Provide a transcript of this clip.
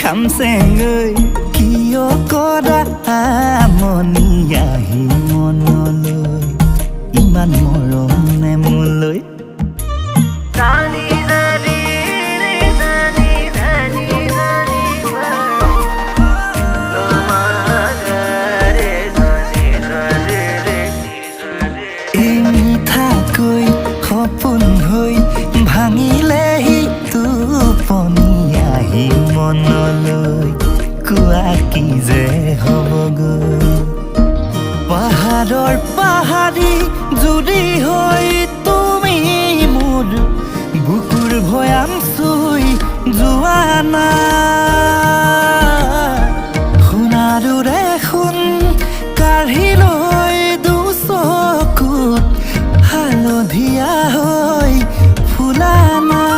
খামচেঙৈ কিয় কৰা আমনি আহি মনলৈ ইমান মৰমনে মোলৈ মিঠাকৈ সপোন হৈ ভাঙিলেহি টোপনি আহি মনলৈ কোৱা কি যে হ'বগৈ পাহাৰৰ পাহাৰী জুৰি হৈ তুমি মোৰ বুকুৰ ভৈয়াম চুই যোৱা নাই